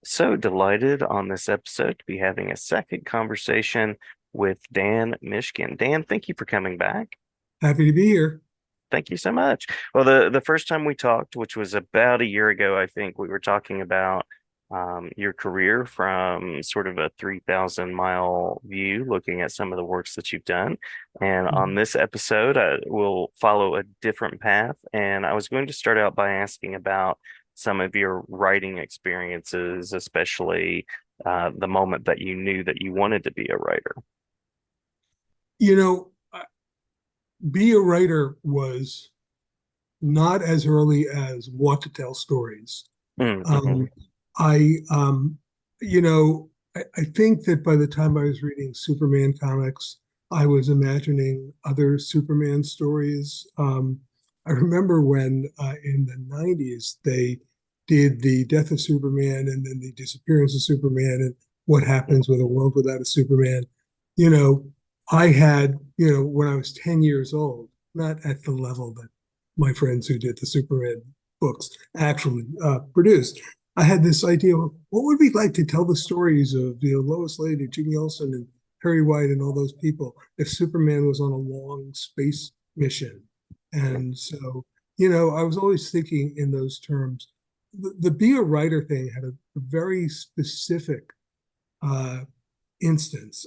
So delighted on this episode to be having a second conversation with Dan Mishkin. Dan, thank you for coming back. Happy to be here. Thank you so much. Well, the first time we talked, which was about a year ago, I think we were talking about your career from sort of a 3,000 mile view, looking at some of the works that you've done. And on Mhm. this episode, we'll follow a different path. And I was going to start out by asking about some of your writing experiences, especially the moment that you knew that you wanted to be a writer. You know, be a writer was not as early as want to tell stories. Mm-hmm. Um, I, I think that by the time I was reading Superman comics, I was imagining other Superman stories. I remember when in the 90s they did the death of Superman and then the disappearance of Superman and what happens with a world without a Superman. You know, I had, when I was 10 years old, not at the level that my friends who did the Superman books actually produced. I had this idea of what would we like to tell the stories of Lois Lane and Jimmy Olsen and Perry White and all those people if Superman was on a long space mission. And so, I was always thinking in those terms. The be a writer thing had a very specific uh, instance.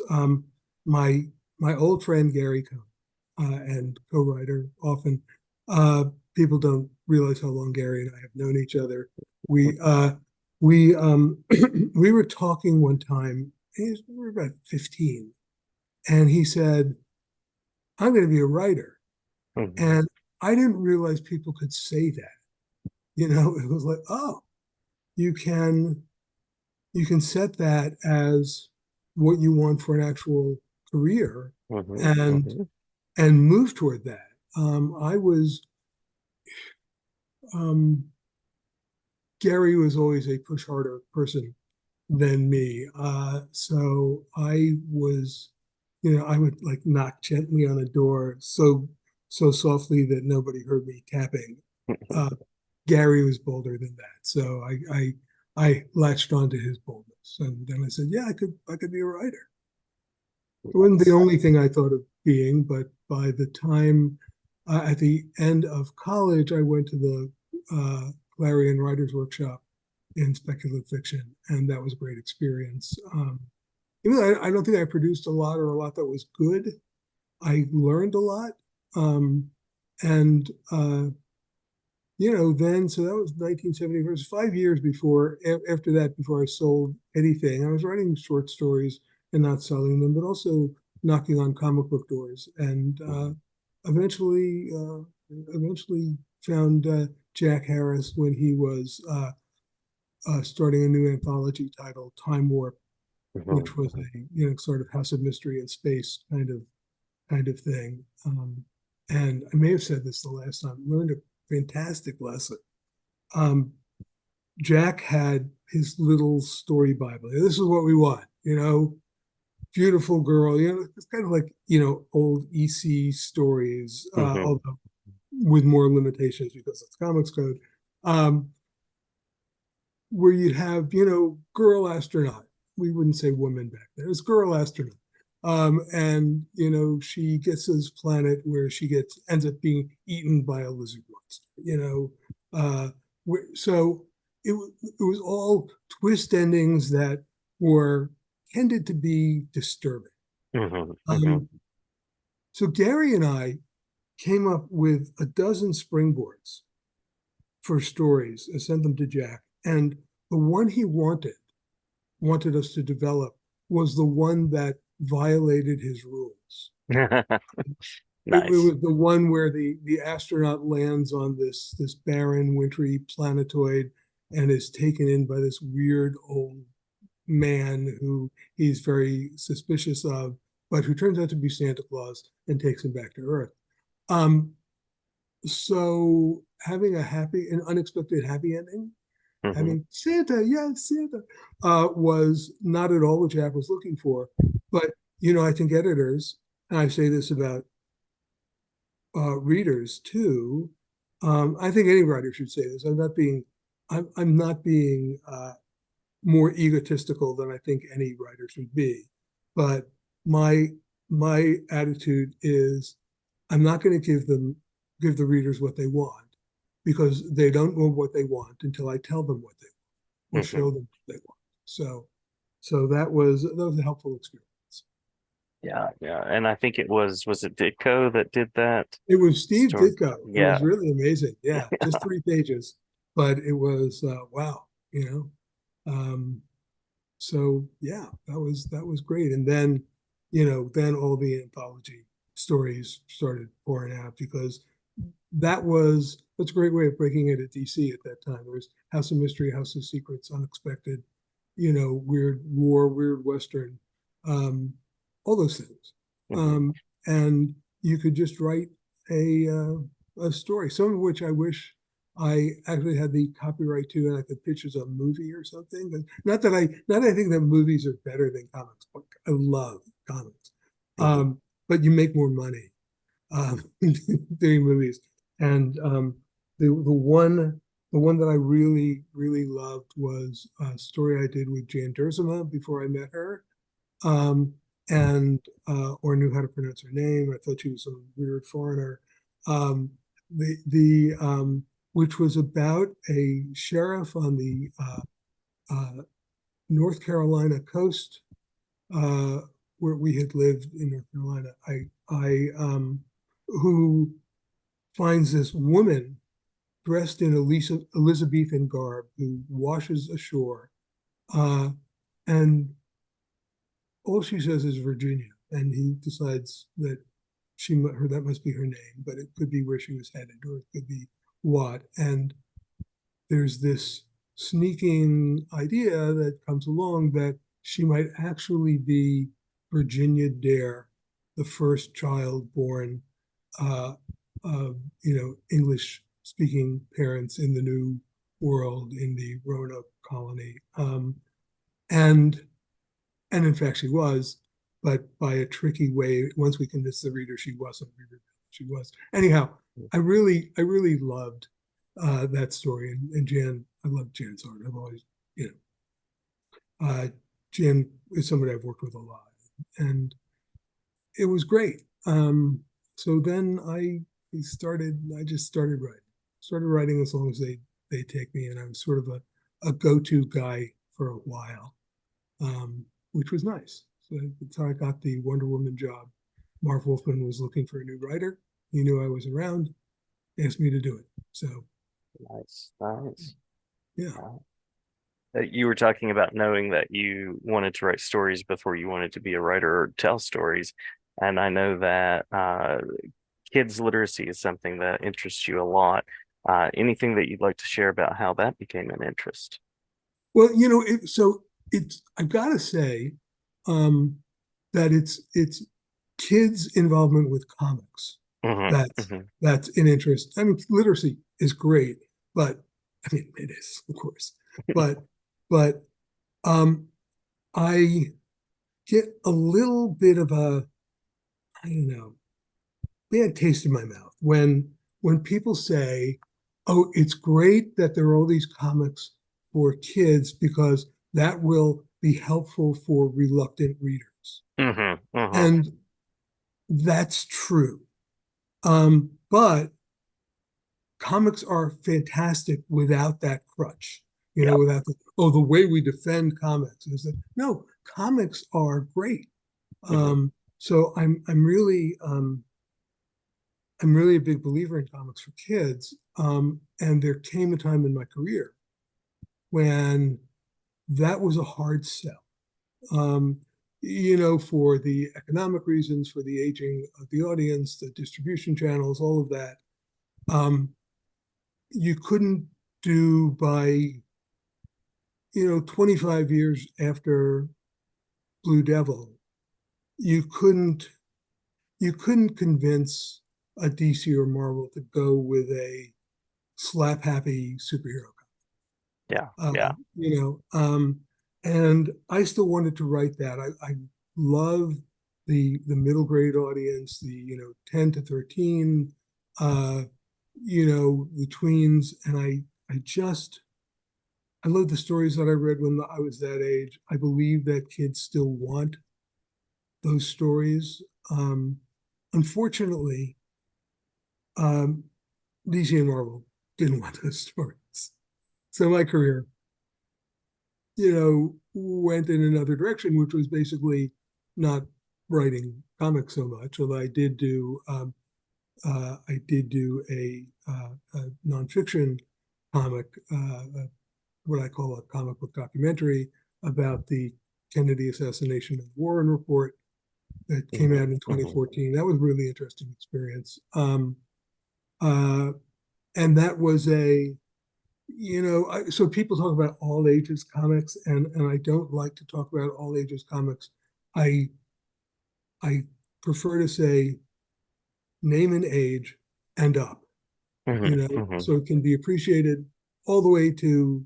My my old friend Gary Cohn and co-writer often. Uh, People don't realize how long Gary and I have known each other. We we were talking one time. We were about 15, and he said, "I'm going to be a writer," Hmm. and I didn't realize people could say that. It was like, oh, you can you can set that as what you want for an actual career, Hmm. and Hmm. and move toward that. I was um, Gary was always a push harder person than me. So I was, I would like knock gently on a door so softly that nobody heard me tapping. Uh, Gary was bolder than that, so I latched onto his boldness, and then I said, yeah, I could be a writer. It wasn't the Yes. only thing I thought of being, but by the time at the end of college, I went to the Clarion Writers Workshop in speculative fiction, and that was a great experience. Even though I don't think I produced a lot or a lot that was good, I learned a lot. Um, and then so that was 1970 versus 5 years before. After that, before I sold anything, I was writing short stories and not selling them, but also knocking on comic book doors, and eventually, eventually found Jack Harris when he was starting a new anthology titled Time Warp, which was a sort of House of Mystery in space kind of thing. And I may have said this the last time. Learned a fantastic lesson. Um, Jack had his little story Bible. This is what we want, beautiful girl. It's kind of like old EC stories, Hmm. although with more limitations because it's comics code. Um, where you'd have, girl astronaut. We wouldn't say woman back then. It's girl astronaut. And she gets this planet where she ends up being eaten by a lizard monster. So it was all twist endings that were tended to be disturbing. Hmm. Um, so Gary and I came up with a dozen springboards for stories and sent them to Jack. And the one he wanted us to develop was the one that violated his rules. Hmm. It Nice. was the one where the astronaut lands on this barren, wintry planetoid and is taken in by this weird old man who he's very suspicious of, but who turns out to be Santa Claus and takes him back to Earth. Um, so having an unexpected happy ending, Hmm. having Santa, yes, Santa, was not at all what Jack was looking for. But, I think editors, and I say this about readers too, I think any writer should say this. I'm not being more egotistical than I think any writers would be. But my my attitude is I'm not going to give the readers what they want because they don't know what they want until I tell them what they want or Hmm. show them what they want. So that was a helpful experience. Yeah, yeah. And I think was it Ditko that did that It was Steve story? Ditko. It Yeah. was really amazing. Yeah. Yeah, just 3 pages, but it was wow, you know. So yeah, that was great. And then, then all the anthology stories started pouring out because that's a great way of breaking it at DC at that time. There was House of Mystery, House of Secrets, Unexpected, weird war, weird Western, um, all those things. Hmm. Um, and you could just write a story, some of which I wish I actually had the copyright to, and I could pitch as a movie or something. But not that I think that movies are better than comics, but I love comics. Hmm. But you make more money doing movies. And the one that I really really loved was a story I did with Jan Duursema before I met her, um, and or knew how to pronounce her name. I thought she was some weird foreigner. Um, the which was about a sheriff on the uh, North Carolina coast, uh, where we had lived in North Carolina. I who finds this woman dressed in Elizabethan garb who washes ashore. Uh, and all she says is Virginia. And he decides that that must be her name, but it could be where she was headed, or it could be what. And there's this sneaking idea that comes along that she might actually be Virginia Dare, the first child born uh, of English speaking parents in the New World in the Roanoke colony, and and in fact she was, but by a tricky way. Once we convinced the reader she wasn't, she was. Anyhow, I really loved that story, and Jan, I love Jan's art. I've always, you uh, Jan is somebody I've worked with a lot, and it was great. So then I just started writing as long as they take me, and I was sort of a go-to guy for a while, which was nice. So that's how I got the Wonder Woman job. Marv Wolfman was looking for a new writer. He knew I was around, asked me to do it. So Nice, nice. yeah. Wow. You were talking about knowing that you wanted to write stories before you wanted to be a writer or tell stories. And I know that kids literacy is something that interests you a lot. Anything that you'd like to share about how that became an interest? Well, so it's I've got to say um, that it's kids' involvement with comics Hmm. that's Hmm. that's an interest. I mean, literacy is great, but I mean it is, of course, but but um, I get a little bit of a, I don't know, bad taste in my mouth when people say, "Oh, it's great that there are all these comics for kids because that will be helpful for reluctant readers." Hmm. Hmm. And that's true. But comics are fantastic without that crutch, Yep. without the way we defend comics is that no, comics are great. Hmm. So I'm really a big believer in comics for kids. And there came a time in my career when that was a hard sell. Um, for the economic reasons, for the aging of the audience, the distribution channels, all of that. You couldn't do by 25 years after Blue Devil, you couldn't you couldn't convince a DC or Marvel to go with a slap happy superhero. Yeah. Uh, Yeah. you and I still wanted to write that. I love the middle grade audience, the 10 to 13, the tweens, and I just I love the stories that I read when I was that age. I believe that kids still want those stories. Um, Unfortunately, um, DC and Marvel didn't want those stories. So my career, went in another direction, which was basically not writing comics so much. Although I did do a nonfiction comic, what I call a comic book documentary about the Kennedy assassination and Warren Report that came Hmm. out in Hmm. 2014. That was a really interesting experience. Uh, and that was so people talk about all ages comics, and I don't like to talk about all ages comics. I I prefer to say name an age and up, Hmm. Hmm. so it can be appreciated all the way to,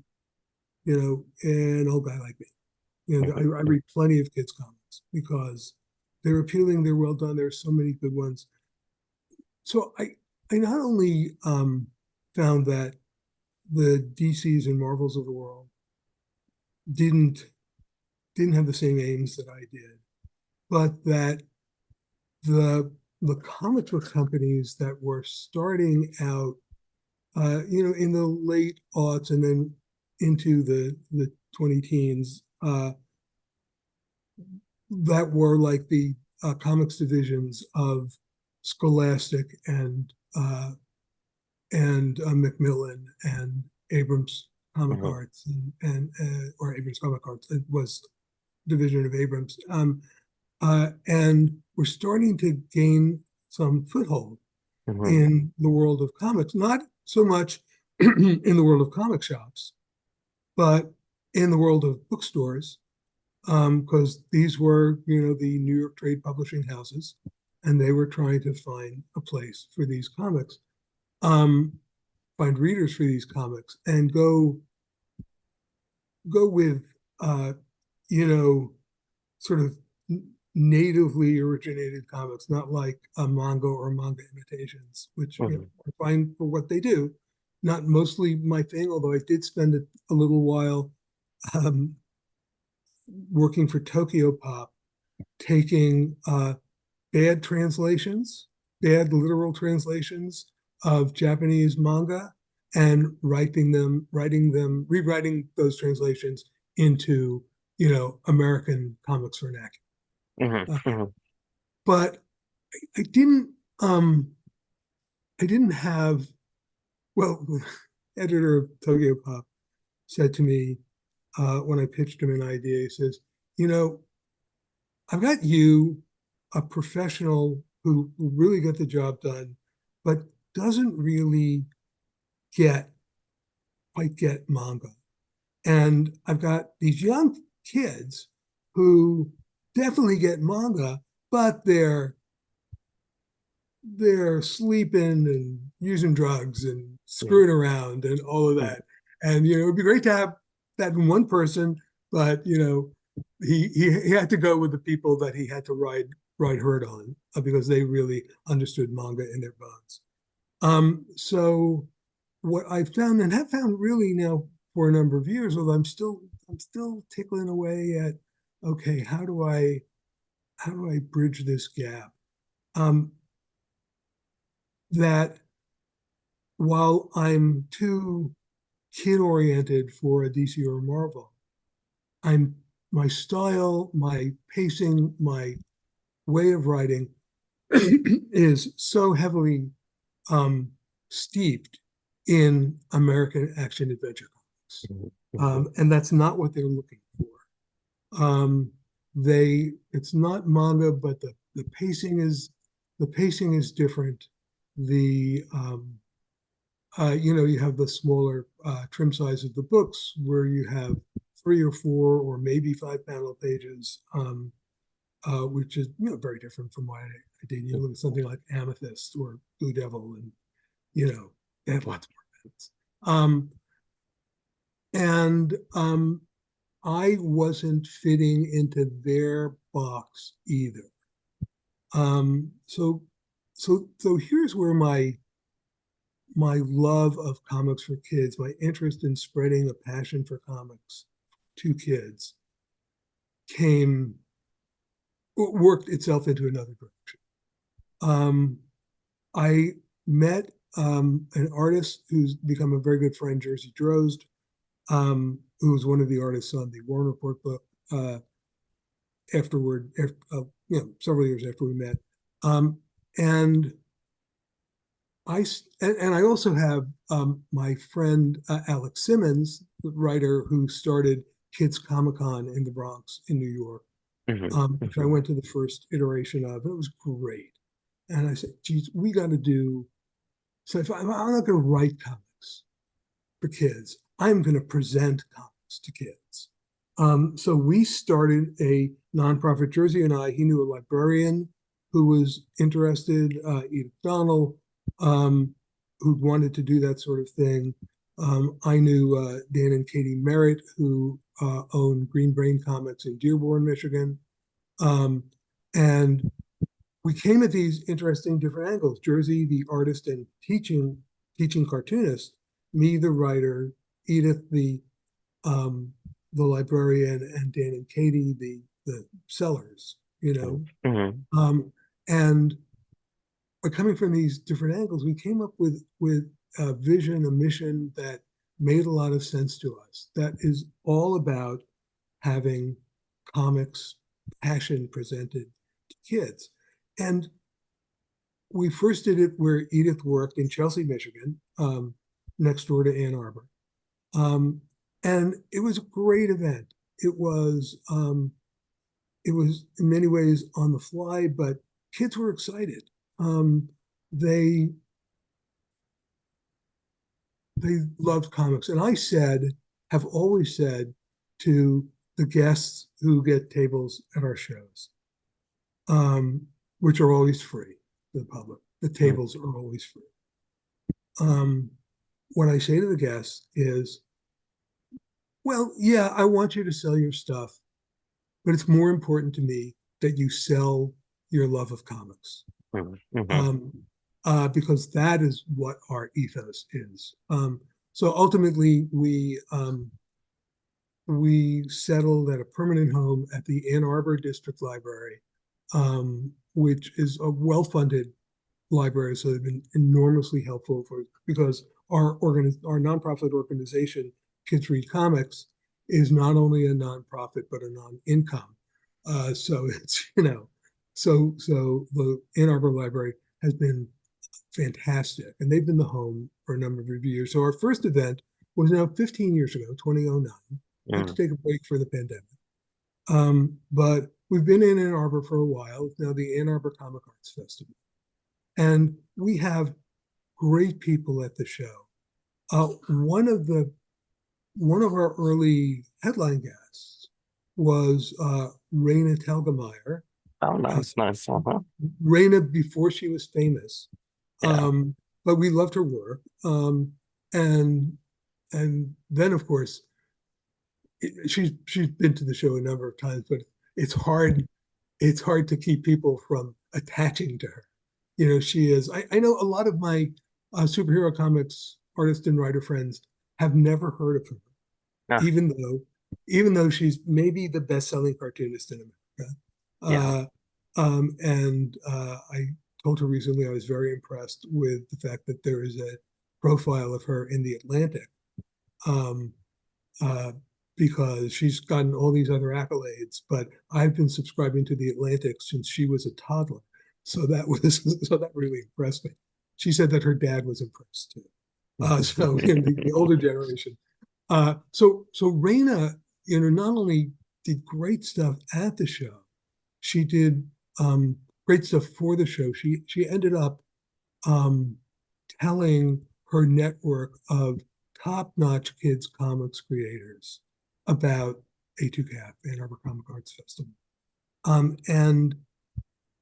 an old guy like me. I Hmm. read plenty of kids comics because they're appealing, they're well done. There are so many good ones. So I not only found that the DCs and Marvels of the world didn't didn't have the same aims that I did, but that the the comic book companies that were starting out, in the late aughts and then into the 20 teens, that were like the comics divisions of Scholastic and Macmillan and Abrams Comic Hmm. Arts and or Abrams Comic Arts. It was division of Abrams, and we're starting to gain some foothold Hmm. in the world of comics. Not so much in the world of comic shops, but in the world of bookstores, because these were, the New York trade publishing houses, and they were trying to find a place for these comics, um, find readers for these comics, and go with, uh, you know, sort of natively originated comics, not like a manga or manga imitations, which, Hmm. are fine for what they do. Not mostly my thing, although I did spend a little while um, working for Tokyo Pop, taking bad translations, bad literal translations of Japanese manga, and rewriting those translations into, American comics vernacular. Hmm. Uh, Hmm. but I didn't, um, I didn't have, well, editor of Tokyo Pop said to me when I pitched him an idea, he says, you know, I've got you, a professional who really got the job done, but doesn't really get quite get manga. And I've got these young kids who definitely get manga, but they're sleeping and using drugs and Yeah. screwing around and all of that. And it'd be great to have that in one person, but he had to go with the people that he had to ride herd on, because they really understood manga in their bones. So what I found and have found really now for a number of years, although I'm still tickling away at, okay, how do I bridge this gap? Um, that while I'm too kid oriented for a DC or a Marvel, I'm my style, my pacing, my way of writing is so heavily um, steeped in American action adventure comics, Hmm. Hmm. and that's not what they're looking for. It's not manga, but the pacing is different. The you have the smaller trim size of the books where you have three or four or maybe five panel pages, which is very different from what I did. You look at something like Amethyst or Blue Devil, and they have lots more panels. And I wasn't fitting into their box either. So here's where my my love of comics for kids, my interest in spreading a passion for comics to kids came worked itself into another direction. Um, I met an artist who's become a very good friend, Jersey Drozd, who was one of the artists on the Warren Report book. Afterward, after, several years after we met, and I also have my friend Alex Simmons, the writer who started Kids Comic Con in the Bronx in New York, Hmm. which I Hmm. went to the first iteration of. It was great, and I said, "Geez, we got to do." So if I'm not going to write comics for kids, I'm going to present comics to kids. So we started a nonprofit. Jersey and I. He knew a librarian who was interested, Edith Donnell, um, who wanted to do that sort of thing. I knew Dan and Katie Merritt, who owned Green Brain Comics in Dearborn, Michigan. Um, and we came at these interesting different angles. Jersey, the artist and teaching cartoonist, me, the writer, Edith, um, the librarian, and Dan and Katie, the sellers. Hmm. And by coming from these different angles, we came up with a vision, a mission that made a lot of sense to us. That is all about having comics passion presented to kids. And we first did it where Edith worked in Chelsea, Michigan, next door to Ann Arbor. Um, and it was a great event. It was in many ways on the fly, but kids were excited. They they loved comics, and have always said to the guests who get tables at our shows, um, which are always free to the public. The tables are always free. Um, what I say to the guests is, well, yeah, I want you to sell your stuff, but it's more important to me that you sell your love of comics, Hmm. Hmm. um, because that is what our ethos is. So ultimately, we settled at a permanent home at the Ann Arbor District Library, which is a well-funded library, so they've been enormously helpful because our nonprofit organization, Kids Read Comics, is not only a nonprofit but a non-income. So it's so the Ann Arbor Library has been fantastic, and they've been the home for a number of years. So our first event was now 15 years ago, 2009. Had to Hmm. take a break for the pandemic, but we've been in Ann Arbor for a while. It's now the Ann Arbor Comic Arts Festival. And we have great people at the show. One of our early headline guests was Raina Telgemeier. Oh, Uh, nice, nice. Uh-huh. Raina before she was famous, Yeah. but we loved her work. And and then of course she's been to the show a number of times, but it's hard it's hard to keep people from attaching to her. She is. I know a lot of my superhero comics artist and writer friends have never heard of her, Yeah. even though even though she's maybe the best-selling cartoonist in America. Yeah. And I told her recently I was very impressed with the fact that there is a profile of her in the Atlantic, um, uh, because she's gotten all these other accolades, but I've been subscribing to the Atlantic since she was a toddler. So that was so that really impressed me. She said that her dad was impressed too. So in the older generation. So Raina, not only did great stuff at the show, she did great stuff for the show. She ended up um, telling her network of top-notch kids comics creators about A2CAP, Ann Arbor Comic Arts Festival. And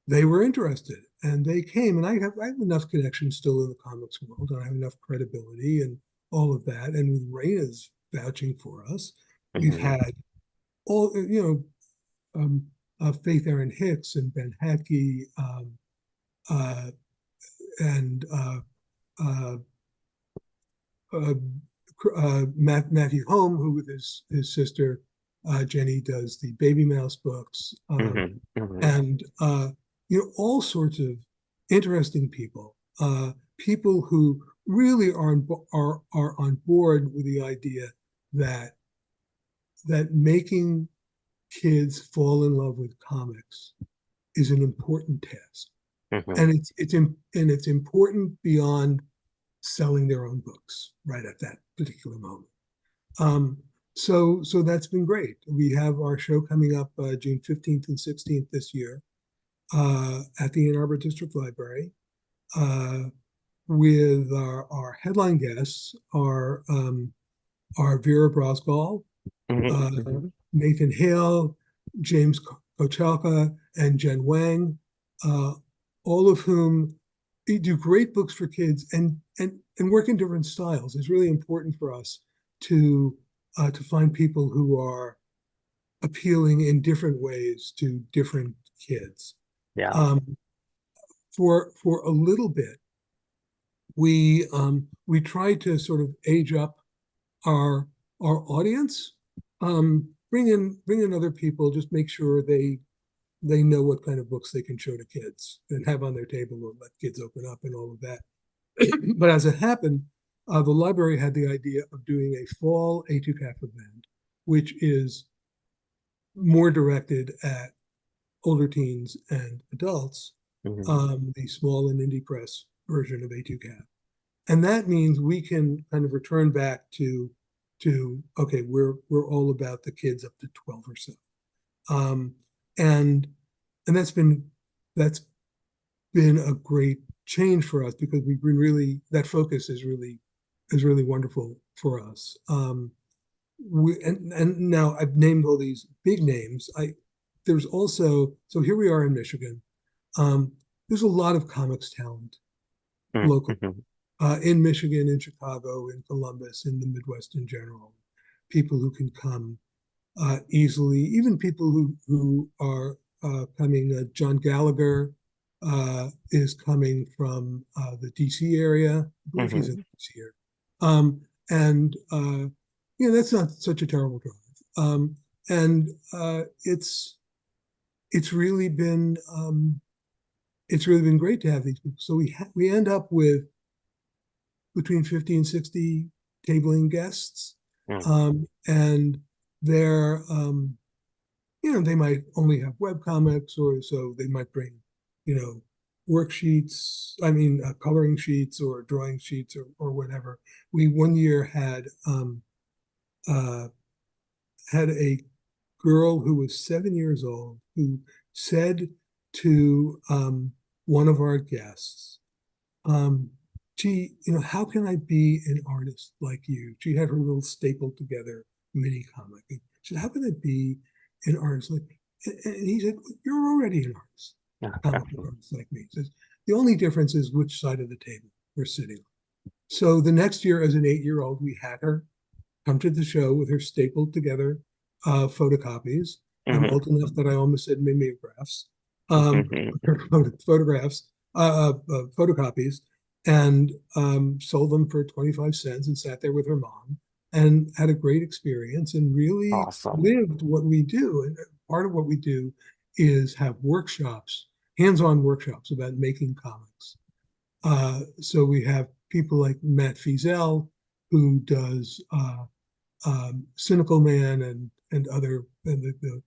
they were interested and they came. And I have enough connections still in the comics world, and I have enough credibility and all of that. And with Raina's vouching for us, we've Hmm. had all, Faith Erin Hicks and Ben Hatke, uh, and uh, uh, Matthew Home, who with his sister Jenny does the Baby Mouse books, Hmm. Hmm. and all sorts of interesting people, people who really are on board with the idea that making kids fall in love with comics is an important task, Hmm. and it's important beyond selling their own books right at that particular moment. Um, so that's been great. We have our show coming up June 15th and 16th this year at the Ann Arbor District Library uh, with our headline guests are Vera Brosgol, uh, Hmm. Nathan Hale, James Kochalka, and Jen Wang, uh, all of whom do great books for kids and work in different styles. It's really important for us to find people who are appealing in different ways to different kids. Yeah. Um, for a little bit, we tried to sort of age up our audience, bring in other people, just make sure they know what kind of books they can show to kids and have on their table or let kids open up and all of that. But as it happened, the library had the idea of doing a fall A2CAF event, which is more directed at older teens and adults, Hmm. the small and indie press version of A2CAF. And that means we can kind of return back to okay, we're all about the kids up to 12 or so. Um, and and that's been a great change for us because we've been really that focus is really wonderful for us. And now I've named all these big names. There's also so here we are in Michigan. Um, there's a lot of comics talent local Hmm. in Michigan, in Chicago, in Columbus, in the Midwest in general. People who can come easily, even people who are coming. John Gallagher is coming from the DC area. I believe he's in Hmm. DC here, and that's not such a terrible drive. And it's really been it's really been great to have these people. So we end up with between 50 and 60 tabling guests. And they're, they might only have web comics or so they might bring, you know, worksheets, coloring sheets or drawing sheets or whatever. We one year uh, had a girl who was 7 years old who said to one of our guests, gee, how can I be an artist like you? She had her little stapled together mini comic. And she said, how can I be an artist like and he said, you're already an artist, comic book artist like me. He says, the only difference is which side of the table we're sitting on. So the next year, as an 8-year-old, we had her come to the show with her stapled together photocopies. I'm Hmm. old enough that I almost said mimeographs, Hmm. her photographs, photocopies, and sold them for 25 cents and sat there with her mom and had a great experience and really Awesome. lived what we do. And part of what we do is have workshops, hands-on workshops about making comics. So we have people like Matt Fiesel, who does Cynical Man and other and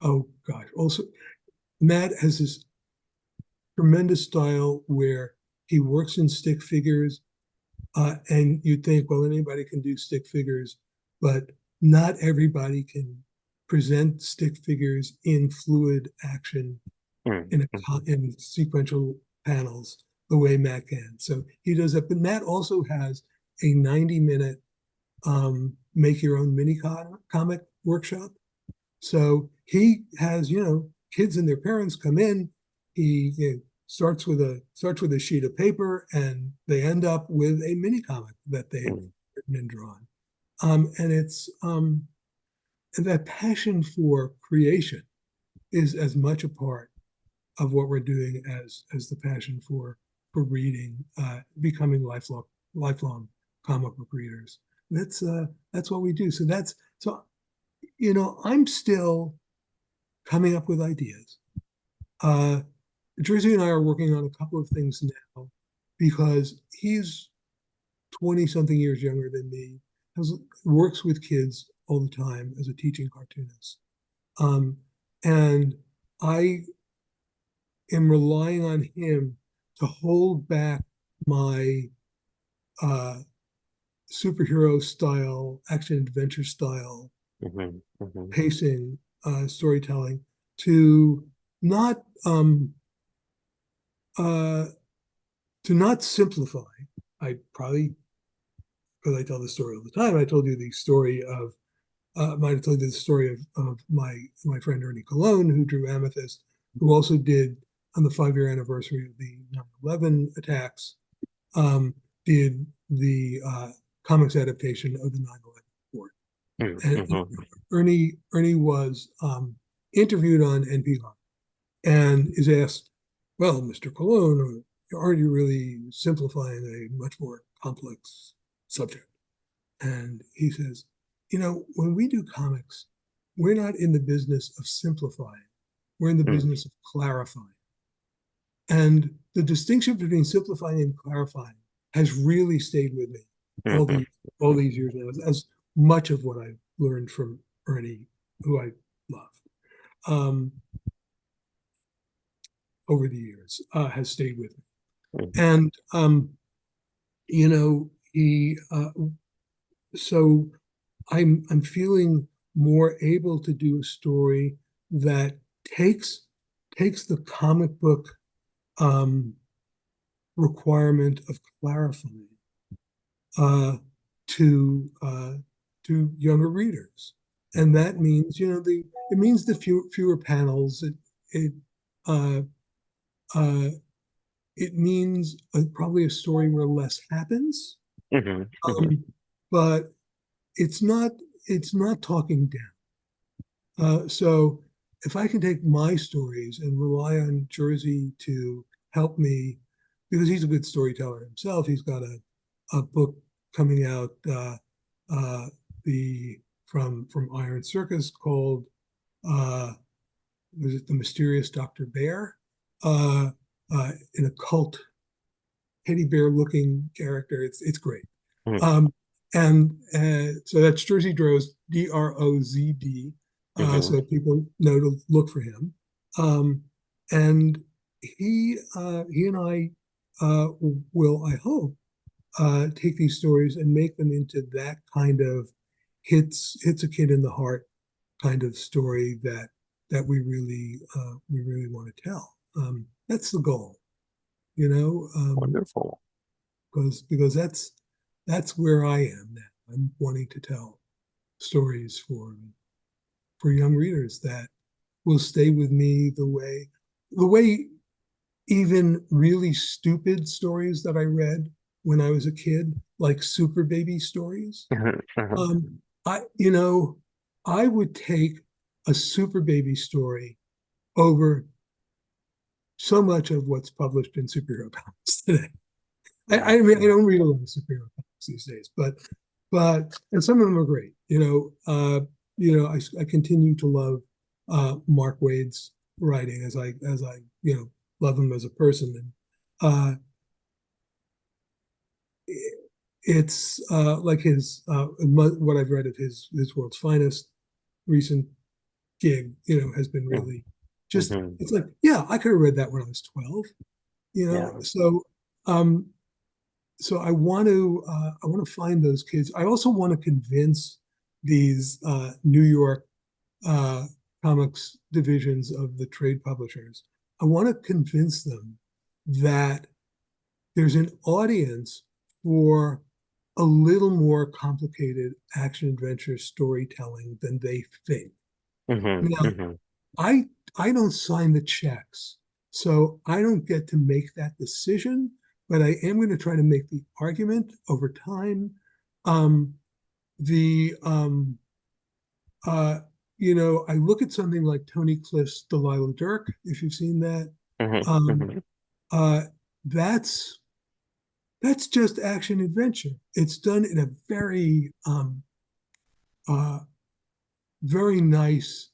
oh gosh, also Matt has this tremendous style where he works in stick figures, and you'd think, well, anybody can do stick figures, but not everybody can present stick figures in fluid action Hmm. in sequential panels the way Matt can. So he does that. But Matt also has a 90-minute make your own mini comic workshop. So he has, kids and their parents come in. He starts with a sheet of paper, and they end up with a mini comic that they've Hmm. written and drawn. And it's and that passion for creation is as much a part of what we're doing as the passion for reading, becoming lifelong comic book readers. That's what we do. So I'm still coming up with ideas. Uh, Jersey and I are working on a couple of things now because he's 20 something years younger than me, works with kids all the time as a teaching cartoonist. Um, and I am relying on him to hold back my uh, superhero style, action adventure style Hmm. Hmm. pacing, storytelling to not uh, simplify. I probably, because I tell the story all the time, I told you the story of might have told you the story of my friend Ernie Colon, who drew Amethyst, who also did on the 5-year anniversary of the 9/11 attacks, um, did the comics adaptation of the 9/11 report. And Hmm. Ernie was interviewed on NPR and is asked, "Well, Mr. Colon, aren't you really simplifying a much more complex subject?" And he says, when we do comics, we're not in the business of simplifying. We're in the business of clarifying. And the distinction between simplifying and clarifying has really stayed with me all Hmm. these all these years now, as much of what I've learned from Ernie, who I love, um, over the years, has stayed with me. And he so I'm feeling more able to do a story that takes the comic book um, requirement of clarifying uh, to to younger readers, and that means it means the fewer panels. It uh, uh, it means probably a story where less happens, Hmm. Hmm. um, but it's not it's not talking down. So if I can take my stories and rely on Jersey to help me, because he's a good storyteller himself, he's got a book coming out uh, the from Iron Circus called was it The Mysterious Dr. Bear? Uh, an occult teddy bear looking character. It's great. Um, and so that's Jersey Drozd, Drozd, Hmm. so people know to look for him. And he and I will, I hope, take these stories and make them into that kind of hits a kid in the heart kind of story that we really want to tell. That's the goal, you know. Wonderful. Because that's where I am now. I'm wanting to tell stories for young readers that will stay with me the way even really stupid stories that I read when I was a kid, like super baby stories. Uh-huh. Um, I would take a super baby story over so much of what's published in superhero comics today. I mean, I don't read a lot of superhero comics these days, but and some of them are great. I continue to love Mark Waid's writing as I love him as a person, and uh, it's like his what I've read of his World's Finest recent gig, has been really just. Hmm. It's like, yeah, I could have read that when I was 12, Yeah. um, so I want to find those kids. I also want to convince these New York uh, comics divisions of the trade publishers. I want to convince them that there's an audience for a little more complicated action adventure storytelling than they think. Hmm. Now, Hmm. I I don't sign the checks, so I don't get to make that decision. But I am going to try to make the argument over time. Um, the uh, I look at something like Tony Cliff's Delilah Dirk, if you've seen that. Hmm. Um, Hmm. uh, that's that's just action adventure. It's done in a uh, very nice,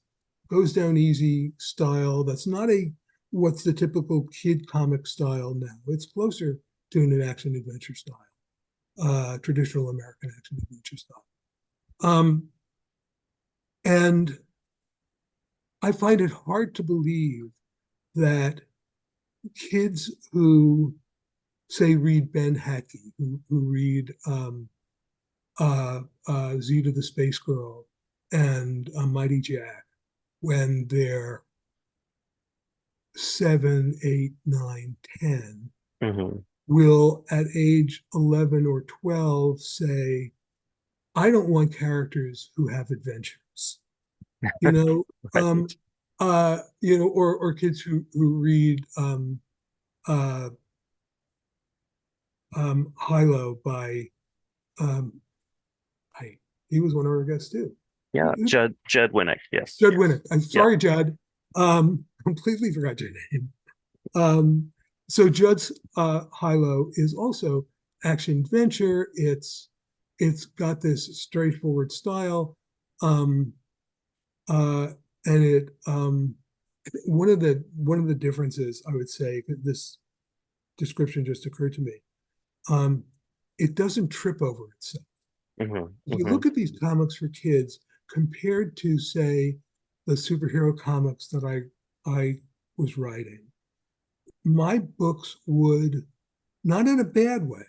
goes down easy style. That's not a what's the typical kid comic style now. It's closer to an action adventure style, traditional American action adventure style. Um, and I find it hard to believe that kids who say read Ben Hackey, who read Zeta the Space Girl and Mighty Jack when they're 7, 8, 9, 10, Hmm. will at age 11 or 12 say, I don't want characters who have adventures, you know, Right. or kids who read uh, Hilo by, um, I, he was one of our guests too. Yeah, Judd Winnick. Yes. Judd Winnick. I'm Yeah. sorry, Judd. Completely forgot your name. Um, so Judd's Hilo is also action adventure. It's got this straightforward style, um, uh, and it one of the differences I would say this description just occurred to me. Um, it doesn't trip over itself. Hmm. If you Hmm. look at these comics for kids compared to, say, the superhero comics that I was writing, my books would, not in a bad way,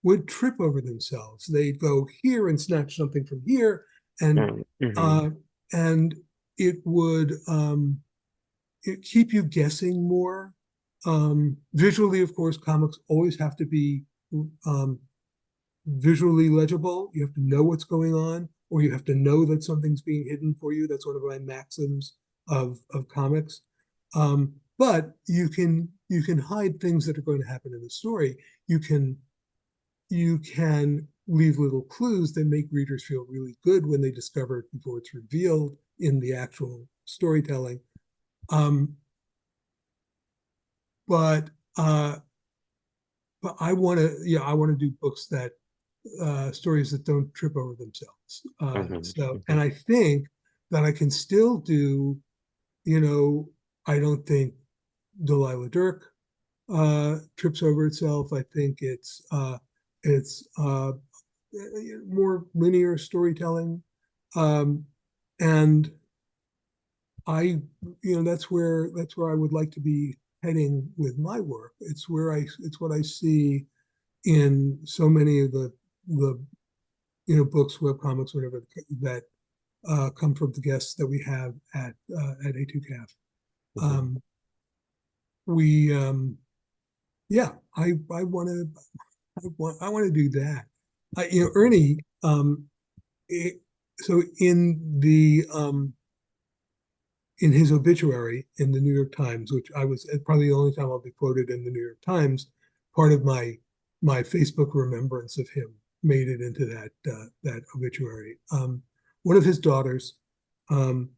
would trip over themselves. They'd go here and snatch something from here, and Hmm. uh, and it would it keep you guessing more. Visually, of course, comics always have to be um, visually legible. You have to know what's going on, or you have to know that something's being hidden for you. That's one of my maxims of comics. But you can hide things that are going to happen in the story. You can you can leave little clues that make readers feel really good when they discover it before it's revealed in the actual storytelling. Um, but uh, but I want to do books that stories that don't trip over themselves. Hmm. And Hmm. I think that I can still do, you know, I don't think Delilah Dirk trips over itself. I think it's more linear storytelling, um, and I, that's where I would like to be heading with my work. It's what I see in so many of the books, web comics, whatever that come from the guests that we have at A2CAF. Hmm. Um, we yeah, I want to I want to do that. Ernie. It, so in his obituary in the New York Times, which I was probably the only time I'll be quoted in the New York Times, part of my Facebook remembrance of him made it into that obituary. One of his daughters um,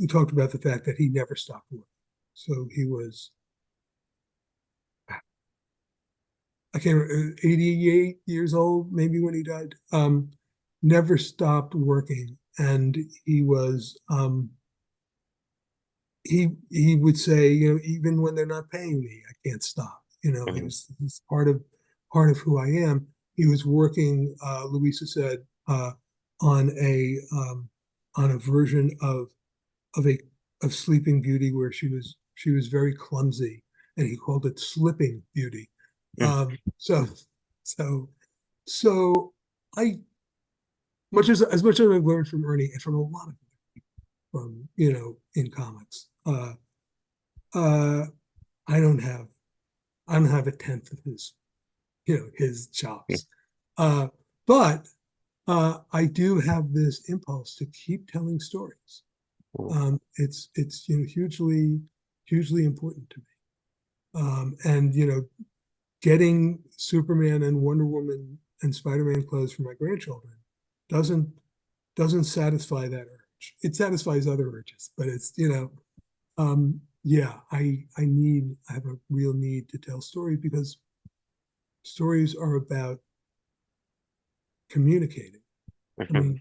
talked about the fact that he never stopped working. So he was, I can't remember, 88 years old, maybe when he died. Never stopped working, and he would say, even when they're not paying me, I can't stop. Hmm. He's part of who I am. He was working, Louisa said, on on a version of a of Sleeping Beauty where she was very clumsy, and he called it Slipping Beauty. Um, so so so I as much as I've learned from Ernie and from a lot of from in comics, uh, I don't have I don't have a tenth of his his chops, uh, but I do have this impulse to keep telling stories. It's hugely important to me, and getting Superman and Wonder Woman and Spider-Man clothes for my grandchildren doesn't doesn't satisfy that urge. It satisfies other urges, but it's yeah, I have a real need to tell stories because stories are about communicating. I Hmm. mean,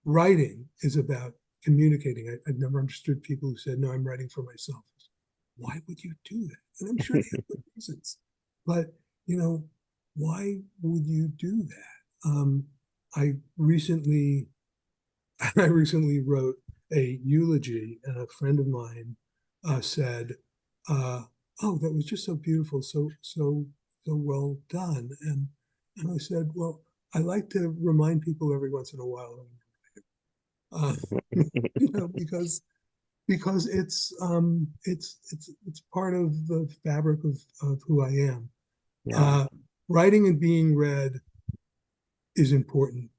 writing is about communicating. I've never understood people who said, no, I'm writing for myself. Why would you do that? And I'm sure they have good reasons. But, you know, why would you do that? I recently I recently wrote a eulogy, and a friend of mine said, "Oh, that was just so beautiful, so well done." And I said, "Well, I like to remind people every once in a while, uh, because it's part of the fabric of who I am. Yeah. Uh, Writing and being read is important.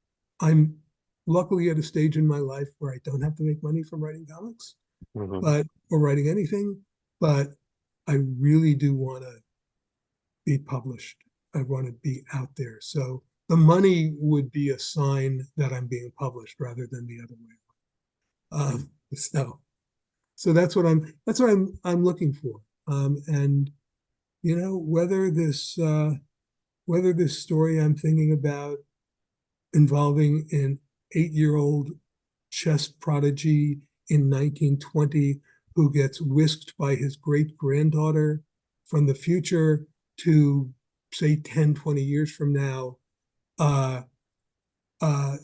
I'm luckily at a stage in my life where I don't have to make money from writing comics, Hmm. but or writing anything, but I really do want to be published. I want to be out there. So the money would be a sign that I'm being published rather than the other way. So that's what I'm looking for. And you know whether this story I'm thinking about involving an 8-year-old chess prodigy in 1920 who gets whisked by his great granddaughter from the future to, say, 10, 20 years from now, uh,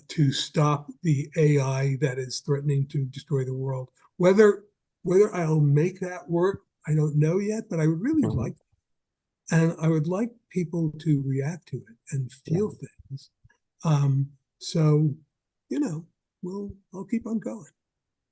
to stop the AI that is threatening to destroy the world. Whether whether I'll make that work, I don't know yet, but I would really Hmm. like, and I would like people to react to it and Yeah. feel things. Um, so, you know, I'll keep on going.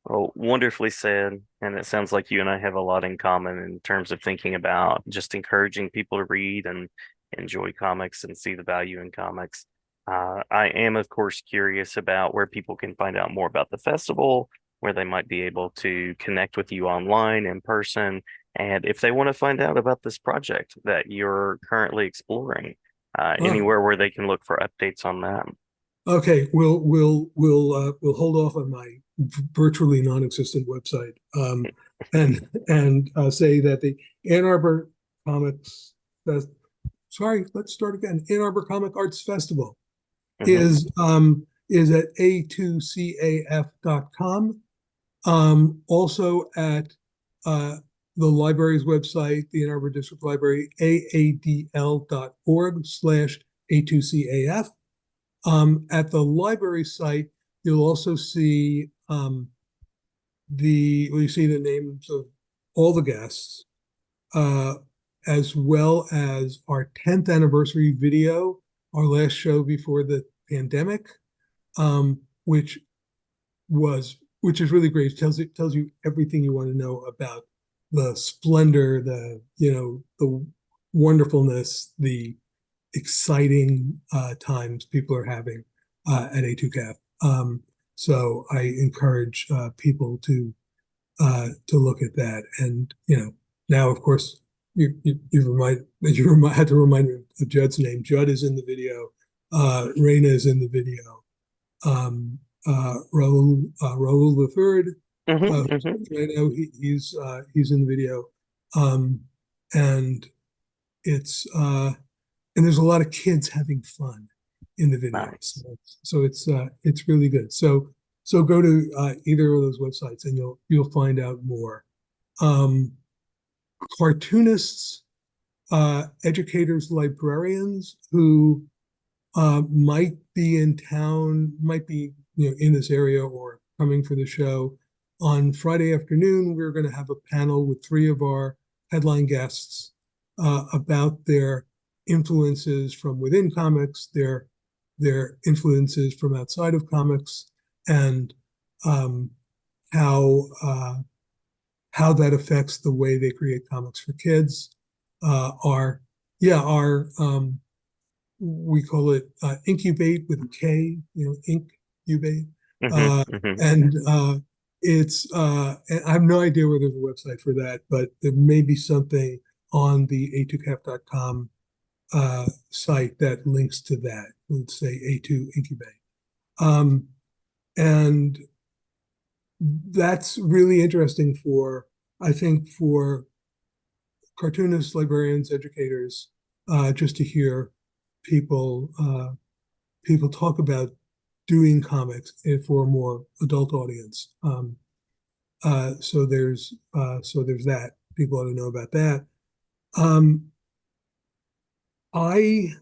Well, wonderfully said. And it sounds like you and I have a lot in common in terms of thinking about just encouraging people to read and enjoy comics and see the value in comics. I am, of course, curious about where people can find out more about the festival, where they might be able to connect with you online, in person, and if they want to find out about this project that you're currently exploring, Oh, anywhere where they can look for updates on that. okay. We'll hold off on my virtually non-existent website, and say that the Ann Arbor Comics, Fest, sorry, let's start again. Ann Arbor Comic Arts Festival Hmm. is at a2caf.com. Also at uh, the library's website, the Ann Arbor District Library, aadl.org/A2CAF. At the library site, you'll also see you see the names of all the guests, uh, as well as our 10th anniversary video, our last show before the pandemic, which is really great. It tells you everything you want to know about the splendor, the wonderfulness, the exciting times people are having at A2CAF. So I encourage people to look at that. And now of course you had to remind me of Judd's name. Judd is in the video. Raina is in the video. Raul the third, Hmm. Hmm. right now he's in the video, um, and it's and there's a lot of kids having fun in the video, Nice. so it's really good. So go to either of those websites and you'll find out more. Um, Cartoonists, educators, librarians who might be in town, might be in this area or coming for the show. On Friday afternoon, we're going to have a panel with three of our headline guests about their influences from within comics, their influences from outside of comics, and um, how how that affects the way they create comics for kids. Our yeah, our we call it incubate with a K, incubate. Hmm. Uh, Hmm. and and I have no idea where there's a website for that, but there may be something on the a2cap.com site that links to that. Let's say A2 incubate. Um, and that's really interesting I think, for cartoonists, librarians, educators, just to hear. people people talk about doing comics for a more adult audience. So there's that. People ought to know about that. Um, I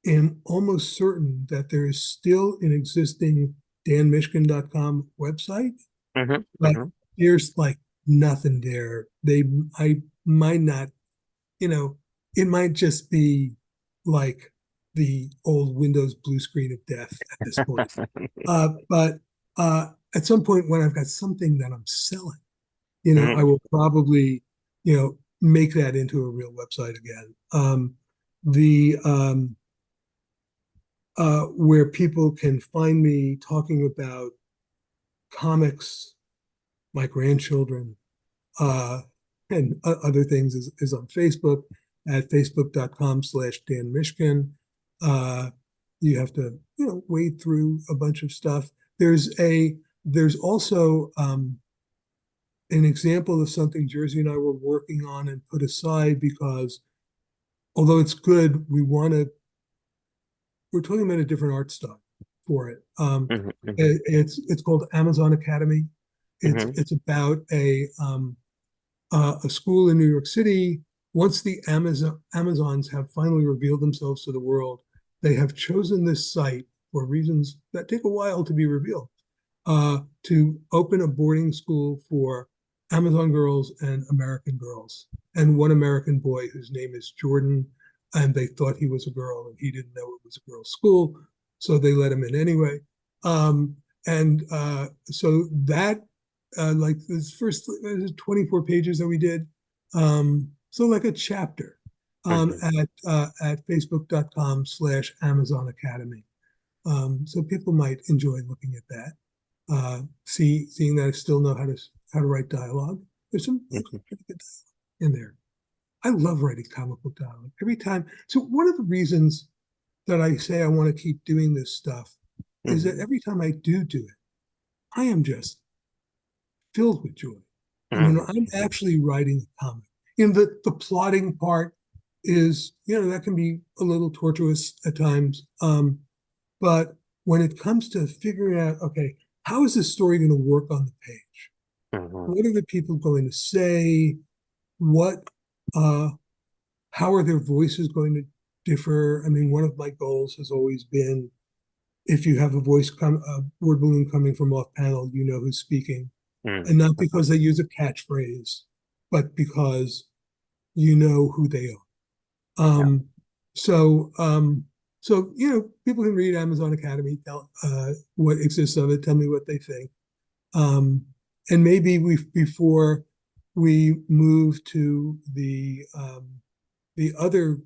am almost certain that there is still an existing danmishkin.com website, Hmm. but Hmm. there's like nothing there. I might not, you know, it might just be like the old Windows blue screen of death at this point. But at some point when I've got something that I'm selling, I will probably, make that into a real website again. The Where people can find me talking about comics, my grandchildren, uh, and other things is on Facebook at facebook.com/Dan Mishkin. Uh, you have to, wade through a bunch of stuff. There's also an example of something Jersey and I were working on and put aside because although it's good, we're talking about a different art style for it. Hmm. Hmm. It's called Amazon Academy. It's Hmm. it's about a school in New York City. Once the Amazons have finally revealed themselves to the world, they have chosen this site for reasons that take a while to be revealed, to open a boarding school for Amazon girls and American girls, and one American boy whose name is Jordan. And they thought he was a girl, and he didn't know it was a girls' school, so they let him in anyway. And so that, like this first 24 pages that we did, so like a chapter, Hmm. at facebook.com/Amazon Academy. So people might enjoy looking at that. Seeing that I still know how to write dialogue. There's some Hmm. pretty good dialogue in there. I love writing comic book dialogue every time. So one of the reasons that I say I want to keep doing this stuff is that Hmm. every time I do it, I am just filled with joy. Hmm. I'm actually writing a comic. The plotting part is, that can be a little tortuous at times. But when it comes to figuring out, okay, how is this story going to work on the page? Hmm. What are the people going to say? What, uh, how are their voices going to differ? I mean, one of my goals has always been if you have a word balloon coming from off panel, you know who's speaking. And not because they use a catchphrase, but because you know who they are. Yeah. So, um, people can read Amazon Academy, tell what exists of it, tell me what they think. Um, and maybe before we move to the other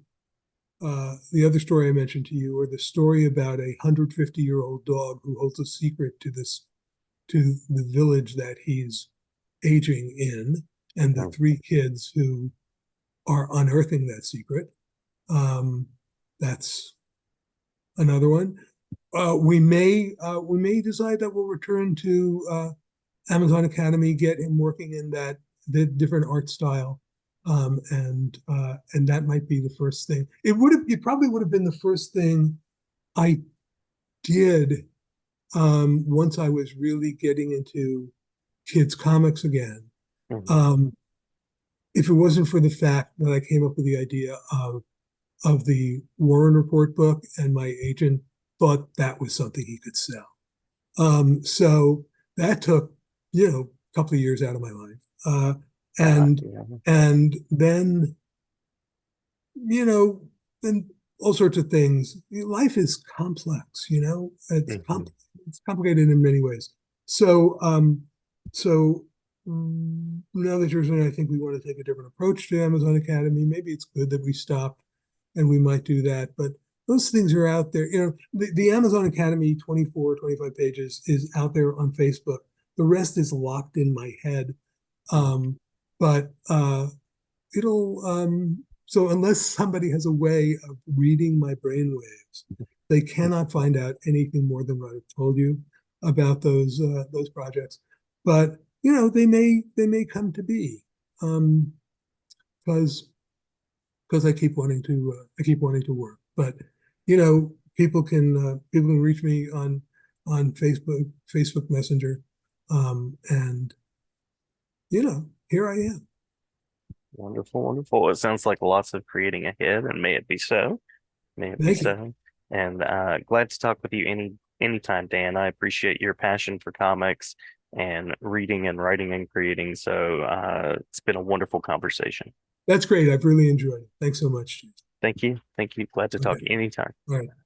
the other story I mentioned to you, or the story about a 150-year-old dog who holds a secret to the village that he's aging in, and the three kids who are unearthing that secret. Um, that's another one. We may decide that we'll return to Amazon Academy, get him working in the different art style, and that might be the first thing. It probably would have been the first thing I did once I was really getting into kids comics again. Hmm. Um, if it wasn't for the fact that I came up with the idea of the Warren Report book, and my agent thought that was something he could sell. So that took, a couple of years out of my life. And Yeah. and then, then all sorts of things. Life is complex, Hmm. it's complicated in many ways. So now that Jersey and I think we want to take a different approach to Amazon Academy, maybe it's good that we stop and we might do that. But those things are out there. The Amazon Academy 24, 25 pages is out there on Facebook. The rest is locked in my head. Um, but so unless somebody has a way of reading my brainwaves, they cannot find out anything more than what I've told you about those projects. But they may come to be, um, because I keep wanting to work. But people can reach me on Facebook Messenger, and here I am. Wonderful, wonderful. It sounds like lots of creating ahead, and may it be so. May it be Thank you. so. And glad to talk with you anytime, Dan. I appreciate your passion for comics and reading and writing and creating. So it's been a wonderful conversation. That's great. I've really enjoyed it. Thank so much. Thank you. Thank you. Glad to talk Okay. anytime. All right.